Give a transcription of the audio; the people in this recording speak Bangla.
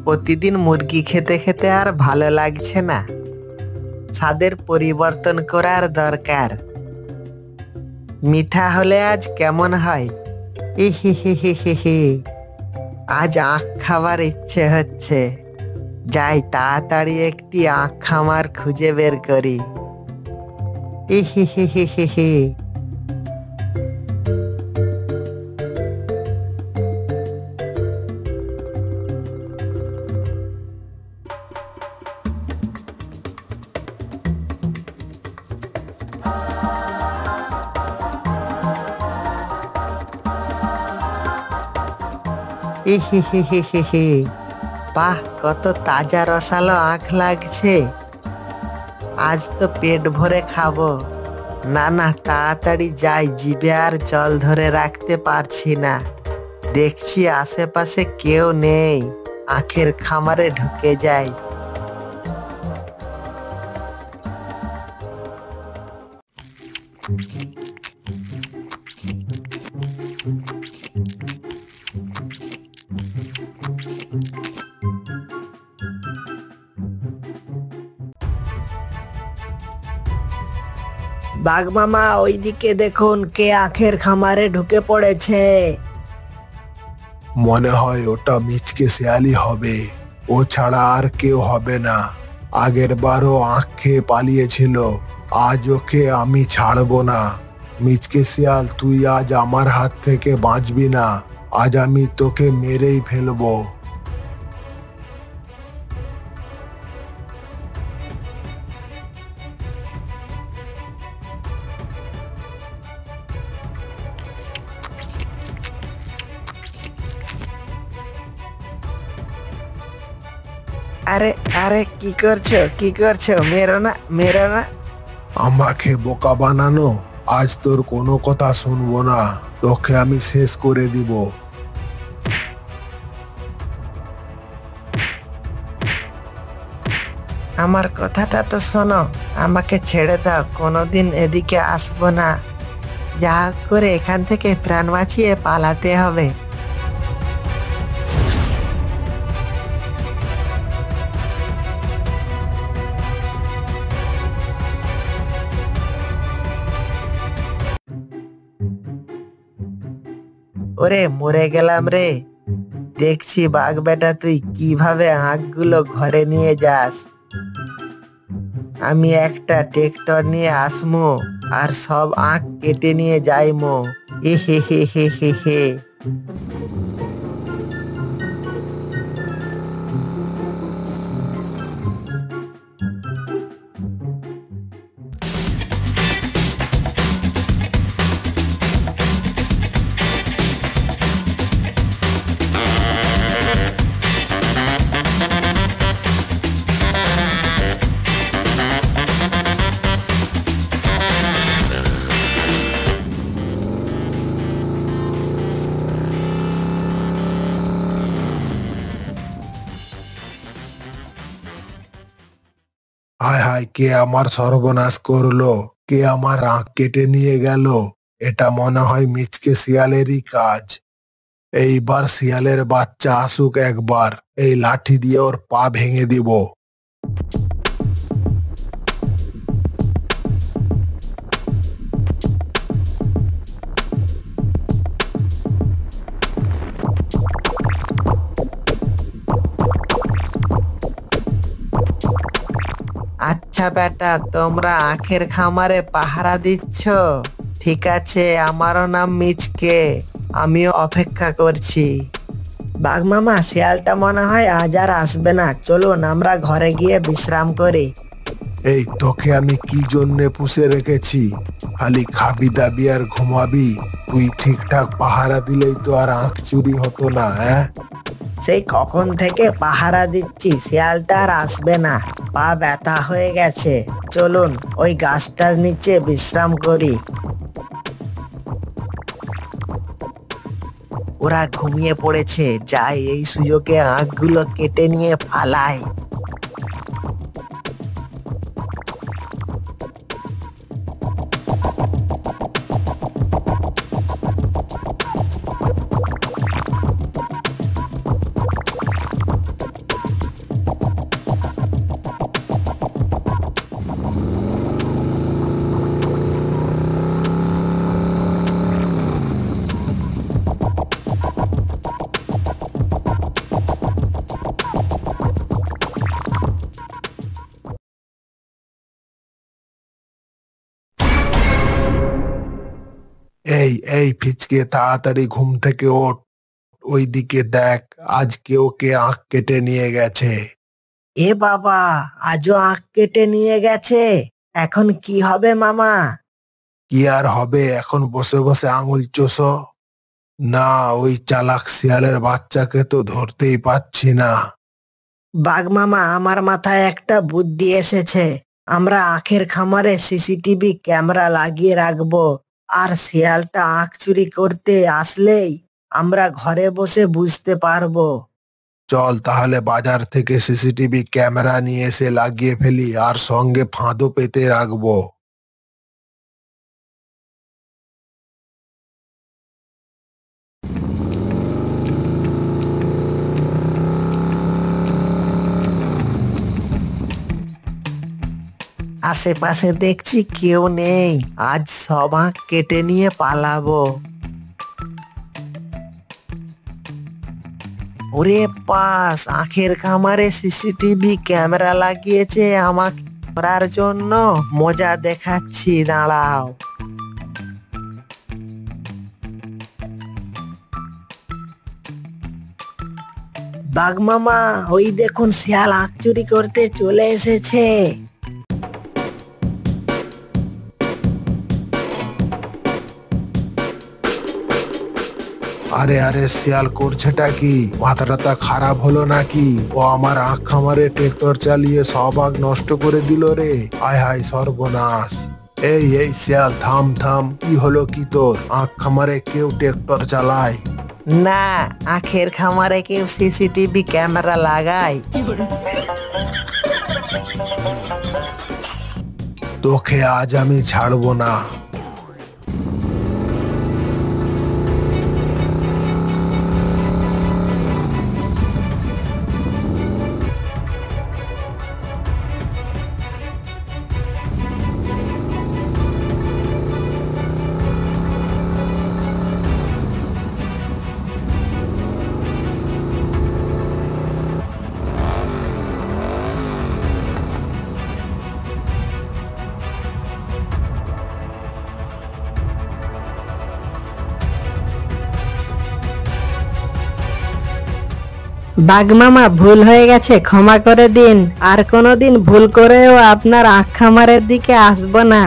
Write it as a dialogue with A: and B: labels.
A: প্রতিদিন মুরগি খেতে খেতে আর ভালো লাগছে না, স্বাদের পরিবর্তন করার দরকার। মিঠা হলে আজ কেমন হয়? হি, আজ আখ খাবার ইচ্ছে হচ্ছে। যাই তাড়াতাড়ি একটি আখ খামার খুঁজে বের করি। হি। হি। বাহ, কত তাজা রসালো আখ লাগছে। আজ তো পেট ভরে খাবো। না, তাড়াতাড়ি যাই, জিভে আর জল ধরে রাখতে পারছি না। দেখছি আশেপাশে কেউ নেই, আখের খামারে ঢুকে যাই। বাঘ মামা, ওইদিকে দেখুন, কে আখের খামারে ঢুকে পড়েছে।
B: মনে হয় ওটা মিচকে শিয়ালই হবে। ও ছাড়া আর কেউ হবে না। আগের বারও আখ খেয়ে পালিয়েছিল। আজ ওকে আমি ছাড়বো না। মিচকে শিয়াল, তুই আজ আমার হাত থেকে বাঁচবি না। আজ আমি তোকে মেরেই ফেলবো।
A: আরে আরে, কি করছো? মেরো না।
B: আমাকে বোকা বানানো? আজ তোর কোনো কথা শুনবো না। তোকে আমি শেষ করে দিব।
A: আমার কথাটা তো শোনো, আমাকে ছেড়ে দাও, কোনোদিন এদিকে আসবো না। যা হোক করে এখান থেকে প্রাণ বাঁচিয়ে পালাতে হবে। ওরে, মরে গেলাম রে। দেখছি বাঘ বেটা, তুই কিভাবে আখগুলো ঘরে নিয়ে যাস। আমি একটা ট্রেক্টর নিয়ে আসমো আর সব আখ কেটে নিয়ে যাইমো। হে।
B: হায় হায়, কে আমার সর্বনাশ করলো? কে আমার আখ কেটে নিয়ে গেল? এটা মনে হয় মিচকে শিয়ালেরই কাজ। এইবার শিয়ালের বাচ্চা আসুক একবার, এই লাঠি দিয়ে ওর পা ভেঙে দিব।
A: আচ্ছা বেটা, তোমরা আখের খামারে পাহারা দিচ্ছ? ঠিক আছে, আমারও নাম মিচকে, আমিও অপেক্ষা করছি। বাঘ মামা, শিয়ালটা মনে হয় আজ আর আসবে না। চলুন আমরা ঘরে গিয়ে বিশ্রাম করি।
B: এই তোকে আমি কি জন্যে পুষে রেখেছি? খালি খাবি দাবি আর ঘুমাবি? তুই ঠিকঠাক পাহারা দিলেই তো আর আখ চুরি হতো না।
A: সেই কখন থেকে পাহারা দিচ্ছি, শিয়ালটা আর আসবে না। পা ব্যথা হয়ে গেছে। চলুন ওই গাছটার নিচে বিশ্রাম করি। ওরা ঘুমিয়ে পড়েছে, যাই এই সুযোগে আখগুলো কেটে নিয়ে পালাই।
B: এই এই ফিচকে, তাড়াতাড়ি ঘুম থেকে ওঠ। ওইদিকে দেখ, আজকে ওকে আঁখ কেটে নিয়ে গেছে।
A: এ বাবা, আজও আখ কেটে নিয়ে গেছে। এখন কি হবে মামা?
B: কি আর হবে, এখন বসে বসে আঙুল চোষো। না, ওই চালাক শিয়ালের বাচ্চাকে তো ধরতেই পাচ্ছি না।
A: বাঘ মামা, আমার মাথায় একটা বুদ্ধি এসেছে। আমরা আখের খামারে সিসিটিভি ক্যামেরা লাগিয়ে রাখবো, আর শিয়ালটা আখ চুরি করতে আসলেই আমরা ঘরে বসে বুঝতে পারবো।
B: চল তাহলে বাজার থেকে সিসিটিভি ক্যামেরা নিয়ে এসে লাগিয়ে ফেলি, আর সঙ্গে ফাঁদও পেতে রাখবো।
A: আশেপাশে দেখছি কেউ নেই, আজ সব আখ কেটে নিয়ে পালাবো। ওরে পাস, আখের খামারে সিসিটিভি ক্যামেরা লাগিয়েছে আমাকে ধরার জন্য। মজা দেখাচ্ছি, দাঁড়াও। বাঘ মামা, ওই দেখুন শিয়াল আখ চুরি করতে চলে এসেছে।
B: আরে আরে, শিয়াল করছেটা কি? মাথাটা খারাপ হলো নাকি? ও আমার আখ খামারে ট্রেক্টর চালিয়ে সব আখ নষ্ট করে দিল রে। হায় হায় সর্বনাশ। এই এই শিয়াল, থাম থাম। কি হলো কি তোর? আখ খামারে কেউ ট্রেক্টর চালায়
A: না, আখের খামারে কেউ সিসিটিভি ক্যামেরা লাগায়।
B: তোকে আজ আমি ছাড়বো না।
A: বাঘ মামা, ভুল হয়ে গেছে, ক্ষমা করে দিন। আর কোনোদিন ভুল করেও আপনার আখ খামারের দিকে আসবো না।